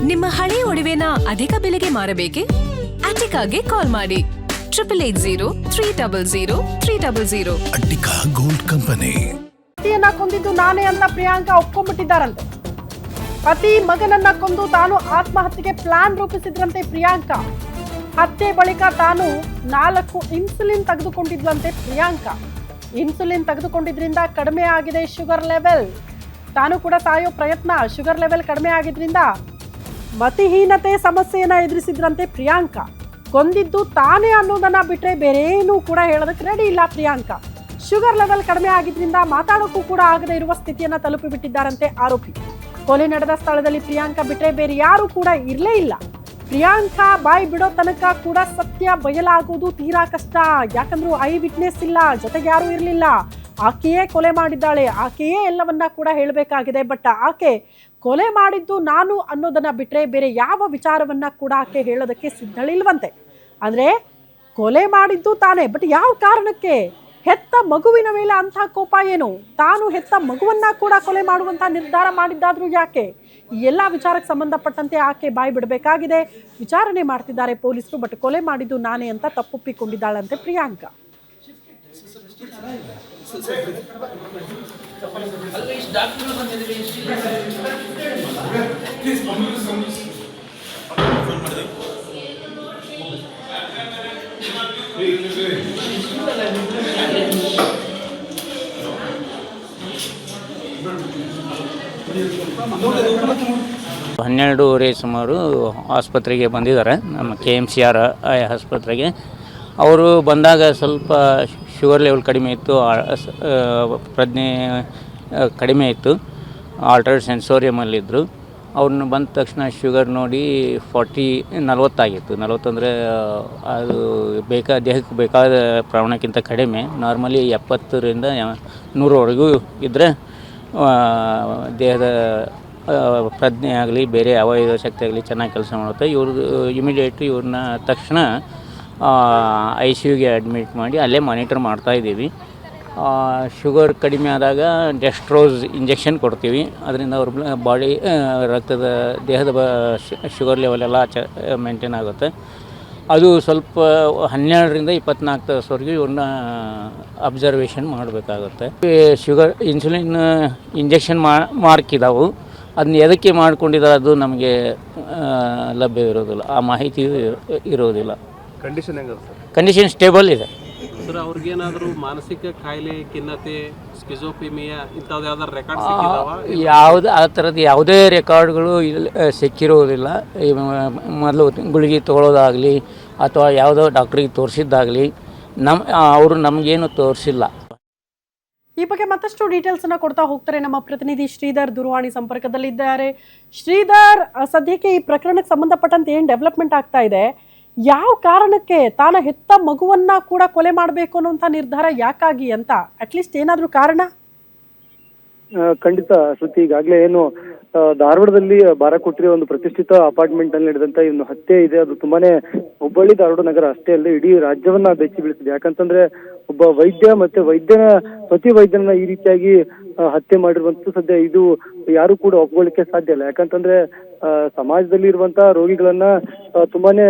ನಿಮ್ಮ ಹಳೆ ಒಡವೆನ ಅಧಿಕ ಬೆಲೆಗೆ ಮಾರಬೇಕೆ? ಅಟಿಕಾಗೆ ಕಾಲ್ ಮಾಡಿ 8880 ಅಟಿಕಾ ಗೋಲ್ಡ್ ಕಂಪನಿ. ಪತಿಯನ್ನ ಕೊಂದಿದ್ದು ನಾನೇ ಅಂತ ಪ್ರಿಯಾಂಕಾ ಒಪ್ಕೊಂಡ್ಬಿಟ್ಟಿದ್ದಾರಂತೆ. ಪತಿ ಮಗನನ್ನ ಕೊಂದು ತಾನು ಆತ್ಮಹತ್ಯೆಗೆ ಪ್ಲಾನ್ ರೂಪಿಸಿದ್ರಂತೆ ಪ್ರಿಯಾಂಕಾ. ಹತ್ಯೆ ಬಳಿಕ ತಾನು 4 ಇನ್ಸುಲಿನ್ ತೆಗೆದುಕೊಂಡಿದ್ಲಂತೆ ಪ್ರಿಯಾಂಕಾ. ಇನ್ಸುಲಿನ್ ತೆಗೆದುಕೊಂಡಿದ್ರಿಂದ ಕಡಿಮೆ ಆಗಿದೆ ಶುಗರ್ ಲೆವೆಲ್. ತಾನು ಕೂಡ ಸಾಯೋ ಪ್ರಯತ್ನ, ಶುಗರ್ ಲೆವೆಲ್ ಕಡಿಮೆ ಆಗಿದ್ರಿಂದ ಮತಿಹೀನತೆ ಸಮಸ್ಯೆಯನ್ನ ಎದುರಿಸಿದ್ರಂತೆ ಪ್ರಿಯಾಂಕಾ. ಕೊಂದಿದ್ದು ತಾನೇ ಅನ್ನೋದನ್ನ ಬಿಟ್ರೆ ಬೇರೆ ಏನೂ ಕೂಡ ಹೇಳೋದಕ್ಕೆ ರೆಡಿ ಇಲ್ಲ ಪ್ರಿಯಾಂಕಾ. ಶುಗರ್ ಲೆವೆಲ್ ಕಡಿಮೆ ಆಗಿದ್ರಿಂದ ಮಾತಾಡೋಕ್ಕೂ ಕೂಡ ಆಗದೆ ಇರುವ ಸ್ಥಿತಿಯನ್ನ ತಲುಪಿಬಿಟ್ಟಿದ್ದಾರಂತೆ ಆರೋಪಿ. ಕೊಲೆ ನಡೆದ ಸ್ಥಳದಲ್ಲಿ ಪ್ರಿಯಾಂಕಾ ಬಿಟ್ರೆ ಬೇರೆ ಯಾರು ಕೂಡ ಇರಲೇ ಇಲ್ಲ. ಪ್ರಿಯಾಂಕಾ ಬಾಯಿ ಬಿಡೋ ತನಕ ಕೂಡ ಸತ್ಯ ಬಯಲಾಗುವುದು ತೀರಾ ಕಷ್ಟ. ಯಾಕಂದ್ರೂ ಐ ವಿಟ್ನೆಸ್ ಇಲ್ಲ, ಜೊತೆಗೆ ಯಾರು ಇರಲಿಲ್ಲ. ಆಕೆಯೇ ಕೊಲೆ ಮಾಡಿದ್ದಾಳೆ, ಆಕೆಯೇ ಎಲ್ಲವನ್ನ ಕೂಡ ಹೇಳಬೇಕಾಗಿದೆ. ಬಟ್ ಆಕೆ ಕೊಲೆ ಮಾಡಿದ್ದು ನಾನು ಅನ್ನೋದನ್ನ ಬಿಟ್ರೆ ಬೇರೆ ಯಾವ ವಿಚಾರವನ್ನ ಕೂಡ ಆಕೆ ಹೇಳೋದಕ್ಕೆ ಸಿದ್ಧಳಿಲ್ವಂತೆ. ಅಂದ್ರೆ ಕೊಲೆ ಮಾಡಿದ್ದು ತಾನೇ, ಬಟ್ ಯಾವ ಕಾರಣಕ್ಕೆ? ಹೆತ್ತ ಮಗುವಿನ ಮೇಲೆ ಅಂಥ ಕೋಪ ಏನು? ತಾನು ಹೆತ್ತ ಮಗುವನ್ನ ಕೂಡ ಕೊಲೆ ಮಾಡುವಂತ ನಿರ್ಧಾರ ಮಾಡಿದ್ದಾದ್ರೂ ಯಾಕೆ? ಈ ಎಲ್ಲ ವಿಚಾರಕ್ಕೆ ಸಂಬಂಧಪಟ್ಟಂತೆ ಆಕೆ ಬಾಯಿ ಬಿಡಬೇಕಾಗಿದೆ. ವಿಚಾರಣೆ ಮಾಡ್ತಿದ್ದಾರೆ ಪೊಲೀಸರು. ಬಟ್ ಕೊಲೆ ಮಾಡಿದ್ದು ನಾನೇ ಅಂತ ತಪ್ಪೊಪ್ಪಿಕೊಂಡಿದ್ದಾಳಂತೆ ಪ್ರಿಯಾಂಕಾ. ಹನ್ನೆರಡೂವರೆ ಸುಮಾರು ಆಸ್ಪತ್ರೆಗೆ ಬಂದಿದ್ದಾರೆ, ನಮ್ಮ KMCR ಆಸ್ಪತ್ರೆಗೆ. ಅವರು ಬಂದಾಗ ಸ್ವಲ್ಪ ಶುಗರ್ ಲೆವೆಲ್ ಕಡಿಮೆ ಇತ್ತು, ಪ್ರಜ್ಞೆ ಕಡಿಮೆ ಇತ್ತು, ಆಲ್ಟರ್ಡ್ ಸೆನ್ಸೋರಿಯಮಲ್ಲಿದ್ದರು. ಅವ್ರನ್ನ ಬಂದ ತಕ್ಷಣ ಶುಗರ್ ನೋಡಿ 40 ಅಂದರೆ ಅದು ದೇಹಕ್ಕೆ ಬೇಕಾದ ಪ್ರಮಾಣಕ್ಕಿಂತ ಕಡಿಮೆ. ನಾರ್ಮಲಿ 70ರಿಂದ 100ವರೆಗೂ ಇದ್ದರೆ ದೇಹದ ಪ್ರಜ್ಞೆ ಆಗಲಿ ಬೇರೆ ಅವಯವ ಶಕ್ತಿ ಆಗಲಿ ಚೆನ್ನಾಗಿ ಕೆಲಸ ಮಾಡುತ್ತೆ. ಇವ್ರದ್ದು ಇವ್ರನ್ನ ತಕ್ಷಣ ICUಗೆ ಅಡ್ಮಿಟ್ ಮಾಡಿ ಅಲ್ಲೇ ಮಾನಿಟರ್ ಮಾಡ್ತಾಯಿದ್ದೀವಿ. ಶುಗರ್ ಕಡಿಮೆ ಆದಾಗ ಡೆಕ್ಸ್ಟ್ರೋಸ್ ಇಂಜೆಕ್ಷನ್ ಕೊಡ್ತೀವಿ. ಅದರಿಂದ ಅವ್ರ ಬಾಡಿ ದೇಹದ ಶುಗರ್ ಲೆವೆಲೆಲ್ಲ ಮೇಂಟೈನ್ ಆಗುತ್ತೆ. ಅದು ಸ್ವಲ್ಪ 12ರಿಂದ 24 ತಾಸವರೆಗೂ ಇವ್ರನ್ನ ಅಬ್ಸರ್ವೇಷನ್ ಮಾಡಬೇಕಾಗುತ್ತೆ. ಶುಗರ್ ಇನ್ಸುಲಿನ್ ಇಂಜೆಕ್ಷನ್ ಮಾರ್ಕ್ ಇದ್ದಾವೆ, ಅದನ್ನ ಎದಕ್ಕೆ ಮಾಡ್ಕೊಂಡಿದ್ದಾರೆ ಅದು ನಮಗೆ ಲಭ್ಯವಿರೋದಿಲ್ಲ, ಆ ಮಾಹಿತಿ ಇರೋದಿಲ್ಲ. ಕಂಡೀಷನ್ ಹೆಂಗದ ಸರ್? ಕಂಡೀಷನ್ ಸ್ಟೇಬಲ್ ಇದೆ ಸರ್. ಅವ್ರಿಗೇನಾದರೂ ಮಾನಸಿಕ ಕಾಯಿಲೆ, ಖಿನ್ನತೆ, ಸ್ಕಿಜೋಫ್ರಿಮಿಯಾ ಇಂಥದ್ದು ಯಾವ್ದಾರು ರೆಕಾರ್ಡ್ ಸಿಕ್ಕಿದಾವ? ಆ ಥರದ್ದು ಯಾವುದೇ ರೆಕಾರ್ಡ್ಗಳು ಸಿಕ್ಕಿರೋದಿಲ್ಲ. ಮೊದಲು ಗುಳಿಗೆ ತೊಗೊಳೋದಾಗಲಿ ಅಥವಾ ಯಾವುದೋ ಡಾಕ್ಟ್ರಿಗೆ ತೋರಿಸಿದ್ದಾಗಲಿ ಅವರು ನಮಗೇನು ತೋರಿಸಿಲ್ಲ. ಈ ಬಗ್ಗೆ ಮತ್ತಷ್ಟು ಡೀಟೇಲ್ಸ್ ಅನ್ನ ಕೊಡ್ತಾ ಹೋಗ್ತಾರೆ ನಮ್ಮ ಪ್ರತಿನಿಧಿ ಶ್ರೀಧರ್. ದೂರವಾಣಿ ಸಂಪರ್ಕದಲ್ಲಿದ್ದಾರೆ. ಶ್ರೀಧರ್, ಸದ್ಯಕ್ಕೆ ಈ ಪ್ರಕರಣಕ್ಕೆ ಸಂಬಂಧಪಟ್ಟಂತೆ ಏನು ಡೆವಲಪ್ಮೆಂಟ್ ಆಗ್ತಾ ಇದೆ? ಯಾವ ಕಾರಣಕ್ಕೆ ತಾನು ಹೆತ್ತ ಮಗುವನ್ನ ಕೂಡ ಕೊಲೆ ಮಾಡಬೇಕು ಅನ್ನುವಂಥ ನಿರ್ಧಾರ ಯಾಕಾಗಿ ಅಂತ ಅಟ್ಲೀಸ್ಟ್ ಏನಾದರೂ ಕಾರಣ? ಖಂಡಿತ ಶ್ರುತಿ, ಈಗಾಗಲೇ ಏನು ಧಾರವಾಡದಲ್ಲಿ ಬಾರಕೊಟ್ರಿ ಒಂದು ಪ್ರತಿಷ್ಠಿತ ಅಪಾರ್ಟ್ಮೆಂಟ್ ನಲ್ಲಿ ನಡೆದಂತ ಒಂದು ಹತ್ಯೆ ಇದೆ. ಅದು ತುಂಬಾನೇ ಹುಬ್ಬಳ್ಳಿ ಧಾರವಾಡ ನಗರ ಅಷ್ಟೇ ಅಲ್ಲದೆ ಇಡೀ ರಾಜ್ಯವನ್ನ ಬೆಚ್ಚಿ ಬೀಳಿಸಿದೆ. ಯಾಕಂತಂದ್ರೆ ಒಬ್ಬ ವೈದ್ಯ ಮತ್ತೆ ಪ್ರತಿ ವೈದ್ಯನ ಈ ರೀತಿಯಾಗಿ ಹತ್ಯೆ ಮಾಡಿರುವಂತದ್ದು ಸದ್ಯ ಇದು ಯಾರು ಕೂಡ ಒಪ್ಕೊಳ್ಳಿಕ್ಕೆ ಸಾಧ್ಯ ಇಲ್ಲ. ಯಾಕಂತಂದ್ರೆ ಸಮಾಜದಲ್ಲಿ ಇರುವಂತ ರೋಗಿಗಳನ್ನ ತುಂಬಾನೇ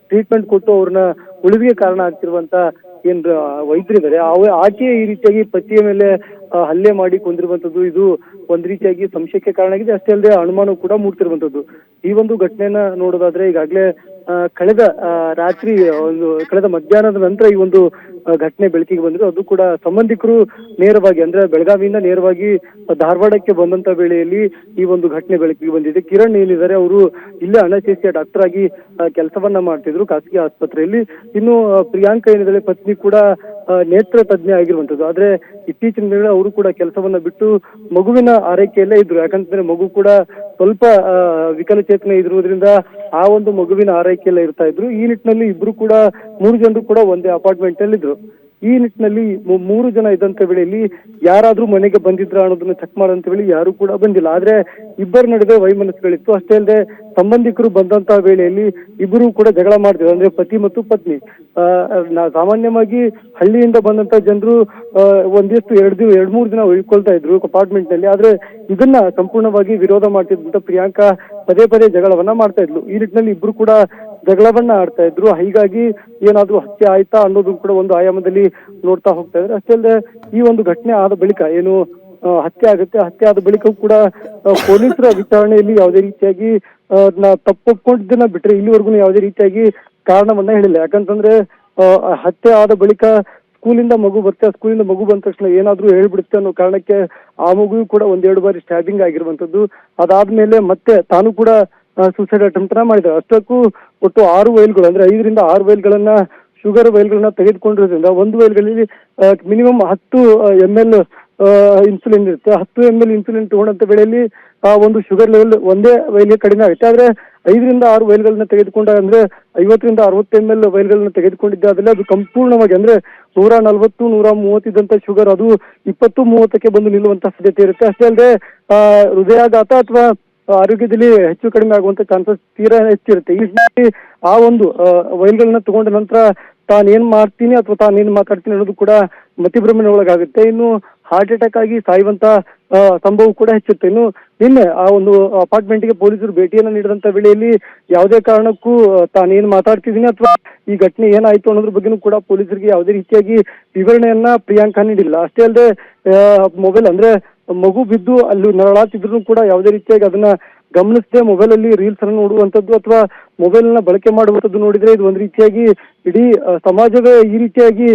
ಟ್ರೀಟ್ಮೆಂಟ್ ಕೊಟ್ಟು ಅವ್ರನ್ನ ಉಳಿವಿಗೆ ಕಾರಣ ಆಗ್ತಿರುವಂತ ಏನ್ ವೈದ್ಯರಿದ್ದಾರೆ ಆಕೆ ಈ ರೀತಿಯಾಗಿ ಪತಿಯ ಮೇಲೆ ಹಲ್ಲೆ ಮಾಡಿ ಕೊಂದಿರುವಂತದ್ದು ಇದು ಒಂದ್ ರೀತಿಯಾಗಿ ಸಂಶಯಕ್ಕೆ ಕಾರಣ ಆಗಿದೆ. ಅಷ್ಟೇ ಅಲ್ಲದೆ ಅನುಮಾನ ಕೂಡ ಮೂಡ್ತಿರುವಂತದ್ದು. ಈ ಒಂದು ಘಟನೆಯನ್ನ ನೋಡೋದಾದ್ರೆ ಈಗಾಗಲೇ ಕಳೆದ ಮಧ್ಯಾಹ್ನದ ನಂತರ ಈ ಒಂದು ಘಟನೆ ಬೆಳಕಿಗೆ ಬಂದಿದೆ. ಅದು ಕೂಡ ಸಂಬಂಧಿಕರು ನೇರವಾಗಿ ಅಂದ್ರೆ ಬೆಳಗಾವಿಯಿಂದ ನೇರವಾಗಿ ಧಾರವಾಡಕ್ಕೆ ಬಂದಂತ ವೇಳೆಯಲ್ಲಿ ಈ ಒಂದು ಘಟನೆ ಬೆಳಕಿಗೆ ಬಂದಿದೆ. ಕಿರಣ್ ಏನಿದ್ದಾರೆ ಅವರು ಇಲ್ಲೇ ಅನಸ್ತೇಸಿಯಾ ಡಾಕ್ಟರ್ ಆಗಿ ಕೆಲಸವನ್ನ ಮಾಡ್ತಿದ್ರು ಖಾಸಗಿ ಆಸ್ಪತ್ರೆಯಲ್ಲಿ. ಇನ್ನು ಪ್ರಿಯಾಂಕಾ ಏನಿದ್ದಾರೆ ಪತ್ನಿ ಕೂಡ ನೇತ್ರ ತಜ್ಞೆ ಆಗಿರುವಂತದ್ದು. ಆದ್ರೆ ಇತ್ತೀಚಿನ ದಿನ ಅವರು ಕೂಡ ಕೆಲಸವನ್ನ ಬಿಟ್ಟು ಮಗುವಿನ ಆರೈಕೆಯಲ್ಲೇ ಇದ್ರು. ಯಾಕಂತಂದ್ರೆ ಮಗು ಕೂಡ ಸ್ವಲ್ಪ ವಿಕಲಚೇತನ ಇರುವುದರಿಂದ ಆ ಒಂದು ಮಗುವಿನ ಆರೈಕೆಯಲ್ಲೇ ಇರ್ತಾ ಇದ್ರು. ಈ ನಿಟ್ಟಿನಲ್ಲಿ ಇಬ್ರು ಕೂಡ 3 ಜನರು ಕೂಡ ಒಂದೇ ಅಪಾರ್ಟ್ಮೆಂಟ್ ಅಲ್ಲಿ ಇದ್ರು. ಈ ನಿಟ್ಟಿನಲ್ಲಿ 3 ಜನ ಇದ್ದಂತ ವೇಳೆಯಲ್ಲಿ ಯಾರಾದ್ರೂ ಮನೆಗೆ ಬಂದಿದ್ರ ಅನ್ನೋದನ್ನ ಚೆಕ್ ಮಾಡೋಂತ ವೇಳೆ ಯಾರು ಕೂಡ ಬಂದಿಲ್ಲ. ಆದ್ರೆ ಇಬ್ಬರ ನಡುವೆ ವೈಮನಸ್ಸುಗಳಿತ್ತು. ಅಷ್ಟೇ ಅಲ್ಲದೆ ಸಂಬಂಧಿಕರು ಬಂದಂತ ವೇಳೆಯಲ್ಲಿ ಇಬ್ಬರು ಕೂಡ ಜಗಳ ಮಾಡ್ತಿದ್ರು, ಅಂದ್ರೆ ಪತಿ ಮತ್ತು ಪತ್ನಿ. ಸಾಮಾನ್ಯವಾಗಿ ಹಳ್ಳಿಯಿಂದ ಬಂದಂತ ಜನರು ಒಂದಿಷ್ಟು 2-3 ದಿನ ಉಳ್ಕೊಳ್ತಾ ಇದ್ರು ಅಪಾರ್ಟ್ಮೆಂಟ್ ನಲ್ಲಿ. ಆದ್ರೆ ಇದನ್ನ ಸಂಪೂರ್ಣವಾಗಿ ವಿರೋಧ ಮಾಡ್ತಿದ್ದಂತ ಪ್ರಿಯಾಂಕಾ ಪದೇ ಪದೇ ಜಗಳವನ್ನ ಮಾಡ್ತಾ ಇದ್ಲು. ಈ ನಿಟ್ಟಿನಲ್ಲಿ ಇಬ್ರು ಕೂಡ ಜಗಳವನ್ನ ಆಡ್ತಾ ಇದ್ರು. ಹೀಗಾಗಿ ಏನಾದ್ರೂ ಹತ್ಯೆ ಆಯ್ತಾ ಅನ್ನೋದು ಕೂಡ ಒಂದು ಆಯಾಮದಲ್ಲಿ ನೋಡ್ತಾ ಹೋಗ್ತಾ ಇದ್ರೆ. ಅಷ್ಟೇ ಅಲ್ಲದೆ ಈ ಒಂದು ಘಟನೆ ಆದ ಬಳಿಕ ಏನು ಹತ್ಯೆ ಆಗುತ್ತೆ, ಹತ್ಯೆ ಆದ ಬಳಿಕ ಕೂಡ ಪೊಲೀಸರ ವಿಚಾರಣೆಯಲ್ಲಿ ಯಾವುದೇ ರೀತಿಯಾಗಿ ತಪ್ಪೊಪ್ಕೊಂಡಿದ್ದನ್ನ ಬಿಟ್ರೆ ಇಲ್ಲಿವರೆಗೂ ಯಾವುದೇ ರೀತಿಯಾಗಿ ಕಾರಣವನ್ನ ಹೇಳಿಲ್ಲ. ಯಾಕಂತಂದ್ರೆ ಹತ್ಯೆ ಆದ ಬಳಿಕ ಸ್ಕೂಲಿಂದ ಮಗು ಬಂದ ತಕ್ಷಣ ಏನಾದ್ರೂ ಹೇಳ್ಬಿಡುತ್ತೆ ಅನ್ನೋ ಕಾರಣಕ್ಕೆ ಆ ಮಗು ಕೂಡ 1-2 ಬಾರಿ ಸ್ಟ್ಯಾಬಿಂಗ್ ಆಗಿರುವಂತದ್ದು. ಅದಾದ್ಮೇಲೆ ಮತ್ತೆ ತಾನು ಕೂಡ ಸೂಸೈಡ್ ಅಟೆಂಪ್ಟ್ ಮಾಡಿದ್ದಾರೆ. ಅಷ್ಟಕ್ಕೂ ಒಟ್ಟು 6 ವೈಲ್ಗಳು, ಅಂದ್ರೆ 5ರಿಂದ 6 ವೈಲ್ಗಳನ್ನ ಶುಗರ್ ವೈಲ್ಗಳನ್ನ ತೆಗೆದುಕೊಂಡಿರೋದ್ರಿಂದ ಒಂದು ವೈಲ್ಗಳಲ್ಲಿ ಮಿನಿಮಮ್ 10 ml ಇನ್ಸುಲಿನ್ ಇರುತ್ತೆ. 10 ml ಇನ್ಸುಲಿನ್ ತಗೊಂಡಂತ ವೇಳೆಯಲ್ಲಿ ಆ ಒಂದು ಶುಗರ್ ಲೆವೆಲ್ ಒಂದೇ ವೈಲ್ಗೆ ಕಡಿಮೆ ಆಗುತ್ತೆ. ಆದ್ರೆ 5ರಿಂದ 6 ವೈಲ್ಗಳನ್ನ ತೆಗೆದುಕೊಂಡ ಅಂದ್ರೆ 50ರಿಂದ 60 ml ವೈಲ್ಗಳನ್ನ ತೆಗೆದುಕೊಂಡಿದ್ದೆ. ಅದರಲ್ಲಿ ಅದು ಸಂಪೂರ್ಣವಾಗಿ ಅಂದ್ರೆ 140-130 ಇದ್ದಂತ ಶುಗರ್ ಅದು 20-30ಕ್ಕೆ ಬಂದು ನಿಲ್ಲುವಂತ ಸಾಧ್ಯತೆ ಇರುತ್ತೆ. ಅಷ್ಟೇ ಅಲ್ಲದೆ ಹೃದಯಾಘಾತ ಅಥವಾ ಆರೋಗ್ಯದಲ್ಲಿ ಹೆಚ್ಚು ಕಡಿಮೆ ಆಗುವಂತ ಚಾನ್ಸಸ್ ತೀರಾ ಹೆಚ್ಚಿರುತ್ತೆ. ಈ ಆ ಒಂದು ವೈಲ್ಗಳನ್ನ ತಗೊಂಡ ನಂತರ ತಾನೇನ್ ಮಾಡ್ತೀನಿ ಅಥವಾ ತಾನೇನ್ ಮಾತಾಡ್ತೀನಿ ಅನ್ನೋದು ಕೂಡ ಮತಿಭ್ರಮಣೆ ಒಳಗಾಗುತ್ತೆ. ಇನ್ನು ಹಾರ್ಟ್ ಅಟ್ಯಾಕ್ ಆಗಿ ಸಾಯುವಂತ ಸಂಭವ ಕೂಡ ಹೆಚ್ಚುತ್ತೆ. ಇನ್ನು ನಿನ್ನೆ ಆ ಒಂದು ಅಪಾರ್ಟ್ಮೆಂಟ್ಗೆ ಪೊಲೀಸರು ಭೇಟಿಯನ್ನ ನೀಡಿದಂತ ವೇಳೆಯಲ್ಲಿ ಯಾವುದೇ ಕಾರಣಕ್ಕೂ ತಾನೇನ್ ಮಾತಾಡ್ತಿದ್ದೀನಿ ಅಥವಾ ಈ ಘಟನೆ ಏನಾಯ್ತು ಅನ್ನೋದ್ರ ಬಗ್ಗೆನೂ ಕೂಡ ಪೊಲೀಸರಿಗೆ ಯಾವುದೇ ರೀತಿಯಾಗಿ ವಿವರಣೆಯನ್ನ ಪ್ರಿಯಾಂಕಾ ನೀಡಿಲ್ಲ. ಅಷ್ಟೇ ಅಲ್ಲದೆ ಮೊಬೈಲ್ ಅಂದ್ರೆ ಮಗು ಬಿದ್ದು ಅಲ್ಲಿ ನರಳಾತಿದ್ರು ಕೂಡ ಯಾವುದೇ ರೀತಿಯಾಗಿ ಅದನ್ನ ಗಮನಿಸದೆ ಮೊಬೈಲ್ ಅಲ್ಲಿ ರೀಲ್ಸ್ ಅನ್ನು ನೋಡುವಂತದ್ದು ಅಥವಾ ಮೊಬೈಲ್ ನ ಬಳಕೆ ಮಾಡುವಂತದ್ದು ನೋಡಿದ್ರೆ ಇದು ಒಂದು ರೀತಿಯಾಗಿ ಇಡೀ ಸಮಾಜವೇ ಈ ರೀತಿಯಾಗಿ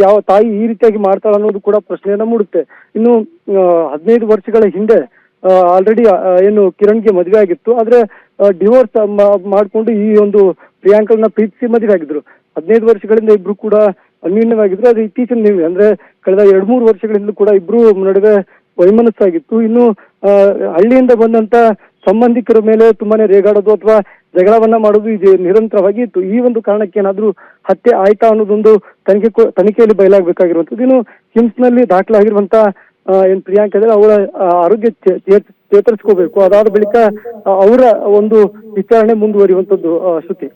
ಯಾವ ತಾಯಿ ಈ ರೀತಿಯಾಗಿ ಮಾಡ್ತಾಳ ಅನ್ನೋದು ಕೂಡ ಪ್ರಶ್ನೆಯನ್ನ ಮೂಡುತ್ತೆ. ಇನ್ನು 15 ವರ್ಷಗಳ ಹಿಂದೆ ಆಲ್ರೆಡಿ ಏನು ಕಿರಣ್ಗೆ ಮದುವೆ ಆಗಿತ್ತು. ಆದ್ರೆ ಡಿವೋರ್ಸ್ ಮಾಡ್ಕೊಂಡು ಈ ಒಂದು ಪ್ರಿಯಾಂಕಲ್ನ ಪ್ರೀತಿಸಿ ಮದುವೆ ಆಗಿದ್ರು. 15 ವರ್ಷಗಳಿಂದ ಇಬ್ರು ಕೂಡ ಅನ್ಯೂನ್ಯವಾಗಿದ್ರು. ಅದು ಇತ್ತೀಚಿನ ಅಂದ್ರೆ ಕಳೆದ 2-3 ವರ್ಷಗಳಿಂದಲೂ ಕೂಡ ಇಬ್ರು ನಡುವೆ ವೈಮನಸ್ಸಾಗಿತ್ತು. ಇನ್ನು ಹಳ್ಳಿಯಿಂದ ಬಂದಂತ ಸಂಬಂಧಿಕರ ಮೇಲೆ ತುಂಬಾನೇ ರೇಗಾಡೋದು ಅಥವಾ ಜಗಳವನ್ನ ಮಾಡೋದು ಇದು ನಿರಂತರವಾಗಿ ಇತ್ತು. ಈ ಒಂದು ಕಾರಣಕ್ಕೆ ಏನಾದ್ರೂ ಹತ್ಯೆ ಆಯ್ತಾ ಅನ್ನೋದೊಂದು ತನಿಖೆಯಲ್ಲಿ ಬಯಲಾಗಬೇಕಾಗಿರುವಂತದ್ದು. ಇನ್ನು ಹಿಮ್ಸ್ನಲ್ಲಿ ದಾಖಲಾಗಿರುವಂತ ಏನ್ ಪ್ರಿಯಾಂಕಾ ಇದ್ದಾರೆ ಅವರ ಆರೋಗ್ಯ ಚೇತರಿಸ್ಕೋಬೇಕು. ಅದಾದ ಬಳಿಕ ಅವರ ಒಂದು ವಿಚಾರಣೆ ಮುಂದುವರಿಯುವಂತದ್ದು. ಶ್ರುತಿ.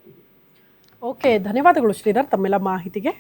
ಓಕೆ, ಧನ್ಯವಾದಗಳು ಶ್ರೀಧರ್ ತಮ್ಮೆಲ್ಲ ಮಾಹಿತಿಗೆ.